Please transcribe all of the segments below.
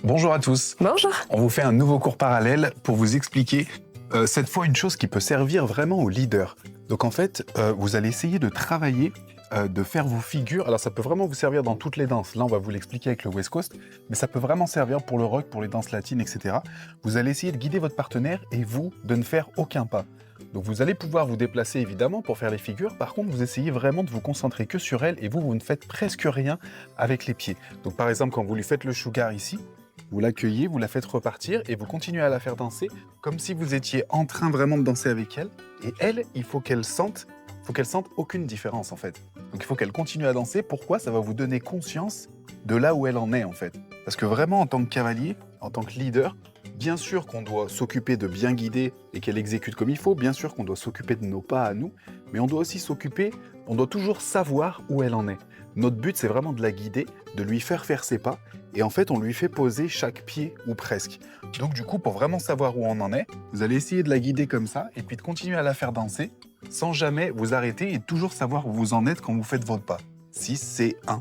Bonjour à tous. Bonjour. On vous fait un nouveau cours parallèle pour vous expliquer cette fois une chose qui peut servir vraiment aux leaders. Donc en fait, vous allez essayer de travailler, de faire vos figures. Alors ça peut vraiment vous servir dans toutes les danses. Là, on va vous l'expliquer avec le West Coast, mais ça peut vraiment servir pour le rock, pour les danses latines, etc. Vous allez essayer de guider votre partenaire et vous, de ne faire aucun pas. Donc vous allez pouvoir vous déplacer évidemment pour faire les figures. Par contre, vous essayez vraiment de vous concentrer que sur elle et vous ne faites presque rien avec les pieds. Donc par exemple, quand vous lui faites le sugar ici, vous l'accueillez, vous la faites repartir et vous continuez à la faire danser comme si vous étiez en train vraiment de danser avec elle. Et elle, il faut qu'elle sente aucune différence en fait. Donc il faut qu'elle continue à danser. Pourquoi? Ça va vous donner conscience de là où elle en est en fait. Parce que vraiment en tant que cavalier, en tant que leader, bien sûr qu'on doit s'occuper de bien guider et qu'elle exécute comme il faut, bien sûr qu'on doit s'occuper de nos pas à nous, mais on doit aussi on doit toujours savoir où elle en est. Notre but, c'est vraiment de la guider, de lui faire faire ses pas, et en fait, on lui fait poser chaque pied, ou presque. Donc du coup, pour vraiment savoir où on en est, vous allez essayer de la guider comme ça, et puis de continuer à la faire danser, sans jamais vous arrêter, et toujours savoir où vous en êtes quand vous faites votre pas. 6, c'est 1,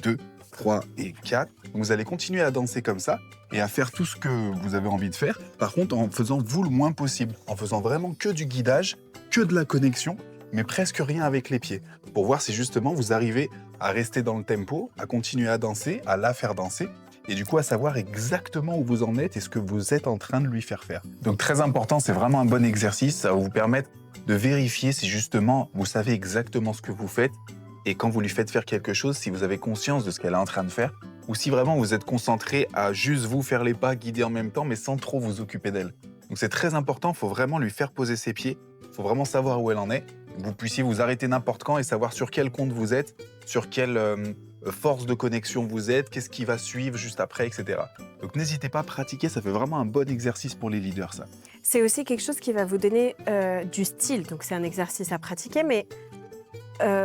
2, 3 et 4. Donc vous allez continuer à danser comme ça, et à faire tout ce que vous avez envie de faire, par contre en faisant vous le moins possible, en faisant vraiment que du guidage, que de la connexion, mais presque rien avec les pieds, pour voir si justement vous arrivez à rester dans le tempo, à continuer à danser, à la faire danser, et du coup à savoir exactement où vous en êtes et ce que vous êtes en train de lui faire faire. Donc très important, c'est vraiment un bon exercice, ça va vous permettre de vérifier si justement vous savez exactement ce que vous faites, et quand vous lui faites faire quelque chose, si vous avez conscience de ce qu'elle est en train de faire, ou si vraiment vous êtes concentré à juste vous faire les pas, guider en même temps, mais sans trop vous occuper d'elle. Donc c'est très important, il faut vraiment lui faire poser ses pieds, il faut vraiment savoir où elle en est, que vous puissiez vous arrêter n'importe quand et savoir sur quel compte vous êtes, sur quelle force de connexion vous êtes, qu'est-ce qui va suivre juste après, etc. Donc n'hésitez pas à pratiquer, ça fait vraiment un bon exercice pour les leaders, ça. C'est aussi quelque chose qui va vous donner du style. Donc c'est un exercice à pratiquer, mais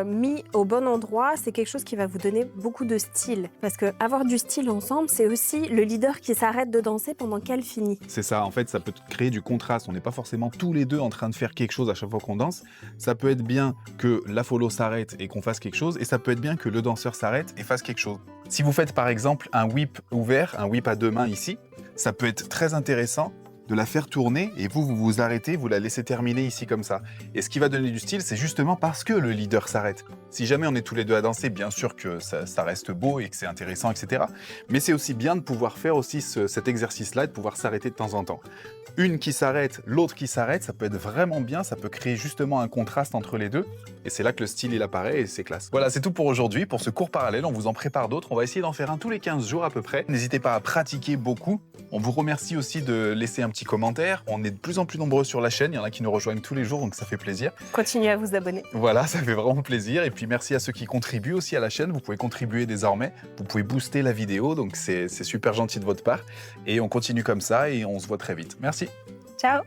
mis au bon endroit, c'est quelque chose qui va vous donner beaucoup de style. Parce que avoir du style ensemble, c'est aussi le leader qui s'arrête de danser pendant qu'elle finit. C'est ça, en fait, ça peut créer du contraste. On n'est pas forcément tous les deux en train de faire quelque chose à chaque fois qu'on danse. Ça peut être bien que la follow s'arrête et qu'on fasse quelque chose, et ça peut être bien que le danseur s'arrête et fasse quelque chose. Si vous faites par exemple un whip ouvert, un whip à deux mains ici, ça peut être très intéressant de la faire tourner et vous vous arrêtez, vous la laissez terminer ici comme ça. Et ce qui va donner du style, c'est justement parce que le leader s'arrête. Si jamais on est tous les deux à danser, bien sûr que ça reste beau et que c'est intéressant, etc. Mais c'est aussi bien de pouvoir faire aussi cet exercice-là et de pouvoir s'arrêter de temps en temps. Une qui s'arrête, l'autre qui s'arrête, ça peut être vraiment bien, ça peut créer justement un contraste entre les deux. Et c'est là que le style il apparaît et c'est classe. Voilà, c'est tout pour aujourd'hui. Pour ce cours parallèle, on vous en prépare d'autres. On va essayer d'en faire un tous les 15 jours à peu près. N'hésitez pas à pratiquer beaucoup. On vous remercie aussi de laisser un petit commentaire. On est de plus en plus nombreux sur la chaîne. Il y en a qui nous rejoignent tous les jours, donc ça fait plaisir. Continuez à vous abonner. Voilà, ça fait vraiment plaisir. Et puis merci à ceux qui contribuent aussi à la chaîne. Vous pouvez contribuer désormais. Vous pouvez booster la vidéo, donc c'est super gentil de votre part. Et on continue comme ça et on se voit très vite. Merci. Ciao.